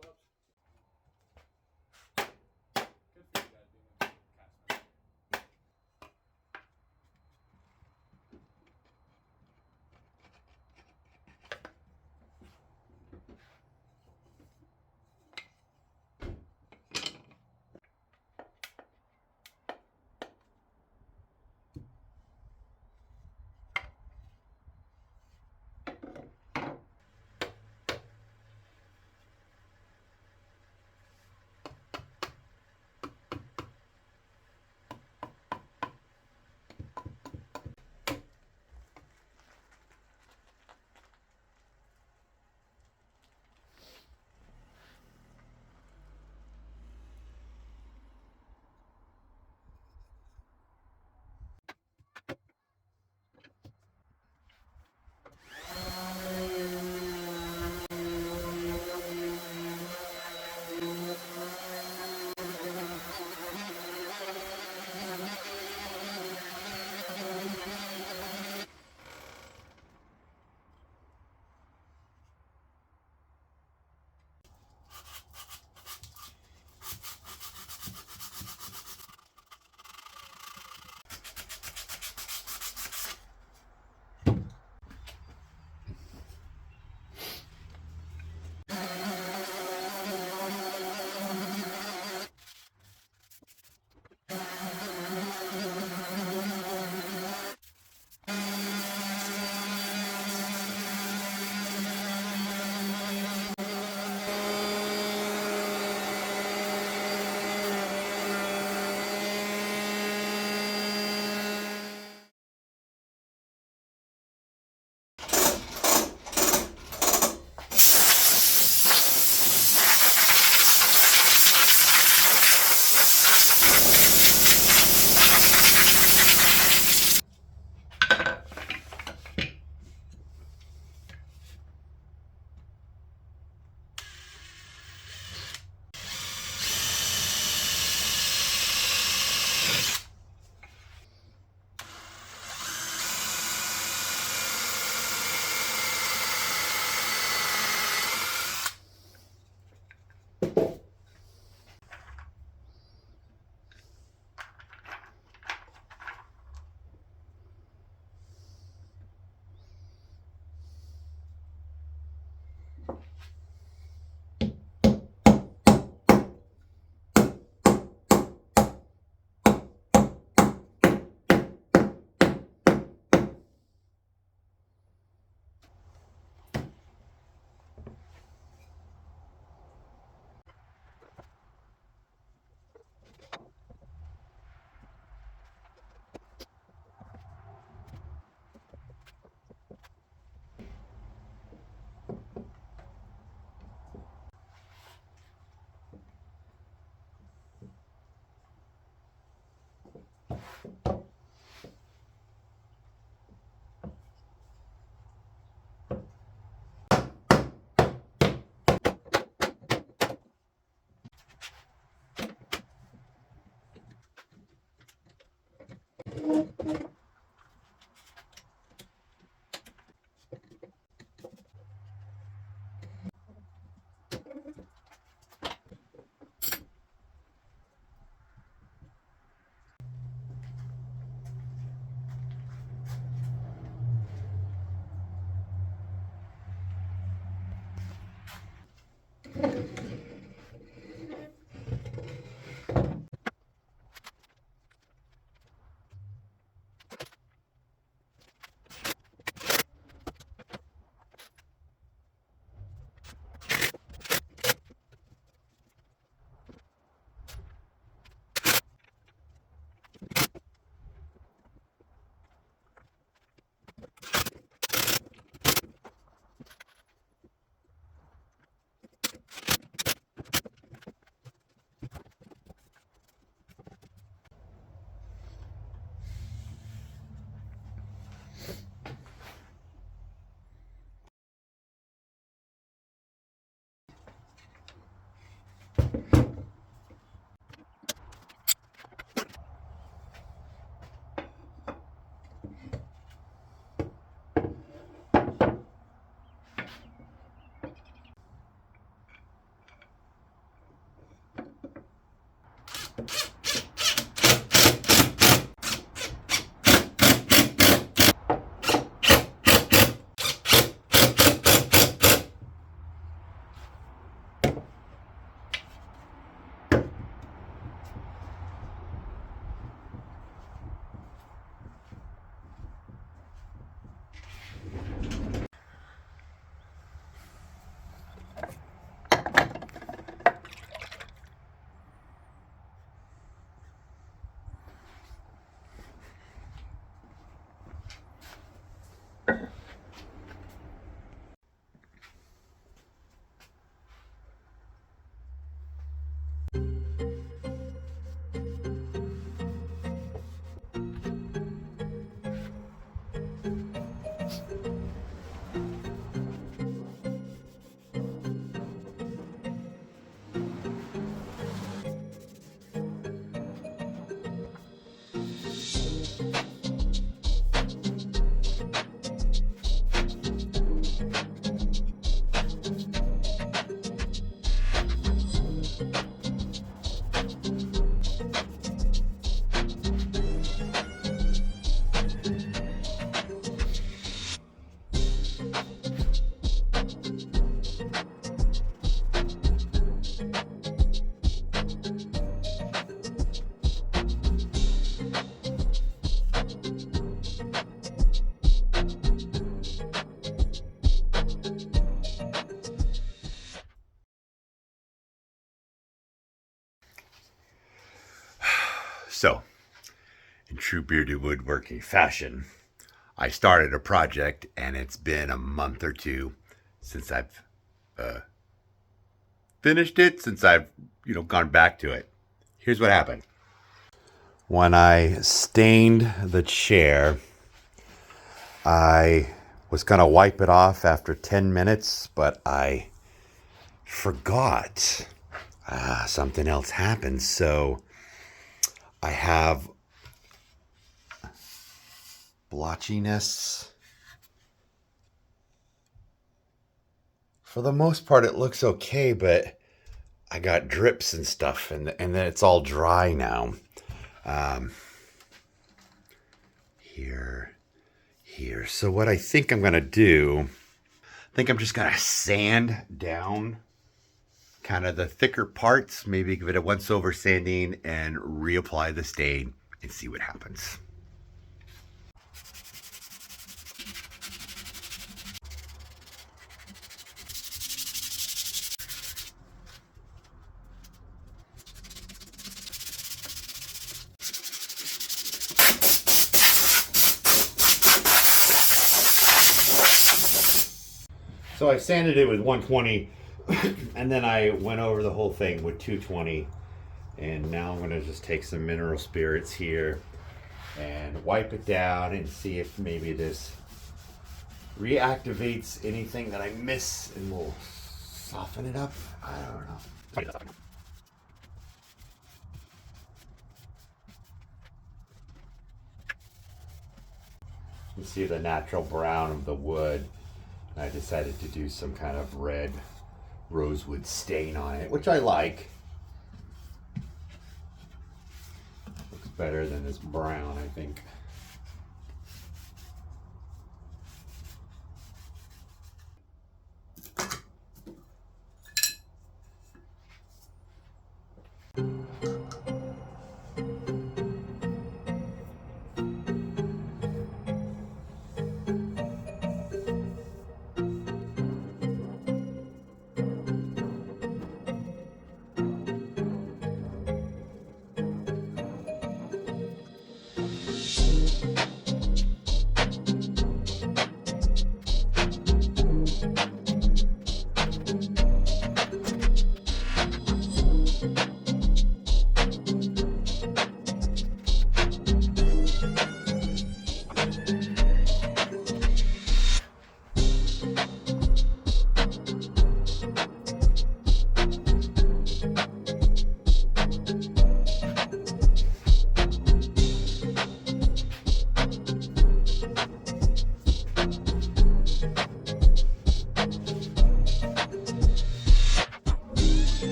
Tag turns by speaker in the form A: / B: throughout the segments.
A: flip-flops. Good for you guys being a cast member.
B: So, in true Bearded Woodworking fashion, I started a project and it's been a month or two since I've finished it, since I've, gone back to it. Here's what happened. When I stained the chair, I was going to wipe it off after 10 minutes, but I forgot. Something else happened. So I have blotchiness. For the most part, it looks okay, but I got drips and stuff, and then it's all dry now. Here. So what I think I'm gonna do, I think I'm just gonna sand down kind of the thicker parts, maybe give it a once over sanding and reapply the stain and see what happens. So I sanded it with 120 and then I went over the whole thing with 220, and now I'm going to just take some mineral spirits here and wipe it down and see if maybe this reactivates anything that I miss and we'll soften it up. I don't know. You see the natural brown of the wood. I decided to do some kind of red rosewood stain on it, which I like. Looks better than this brown, I think.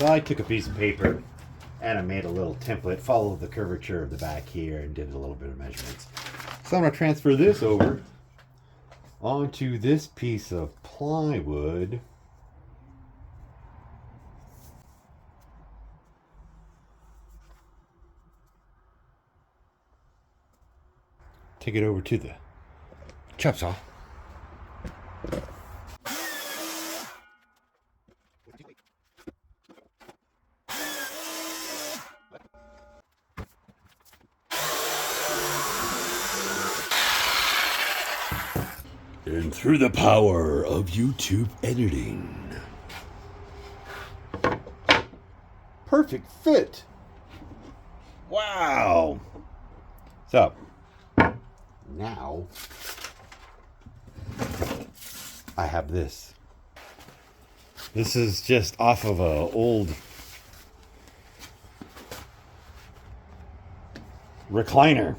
B: So I took a piece of paper and I made a little template, followed the curvature of the back here and did a little bit of measurements. So I'm going to transfer this over onto this piece of plywood. Take it over to the chop saw. And through the power of YouTube editing. Perfect fit. Wow. So, now I have this. This is just off of a old recliner.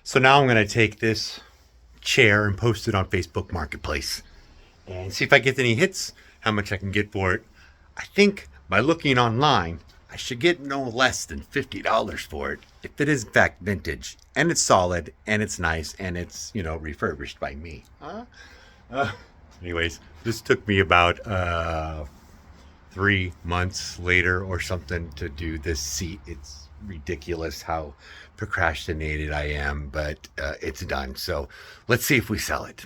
B: So now I'm going to take this chair and post it on Facebook Marketplace and see if I get any hits, how much I can get for it. I think by looking online, I should get no less than $50 for it if it is in fact vintage and it's solid and it's nice and it's, you know, refurbished by me. Anyways, this took me about 3 months later or something to do this seat. It's ridiculous how procrastinated I am, but it's done. So let's see if we sell it.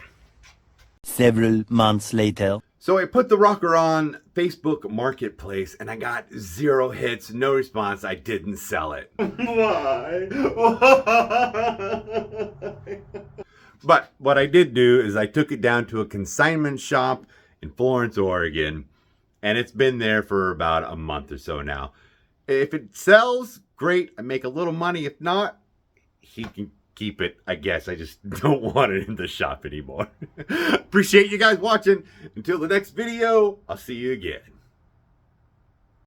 C: Several months later.
B: So I put the rocker on Facebook Marketplace and I got 0 hits, no response. I didn't sell it. Why? But what I did do is I took it down to a consignment shop in Florence, Oregon, and it's been there for about a month or so now. If it sells, great. I make a little money. If not, he can keep it, I guess. I just don't want it in the shop anymore. Appreciate you guys watching. Until the next video, I'll see you again.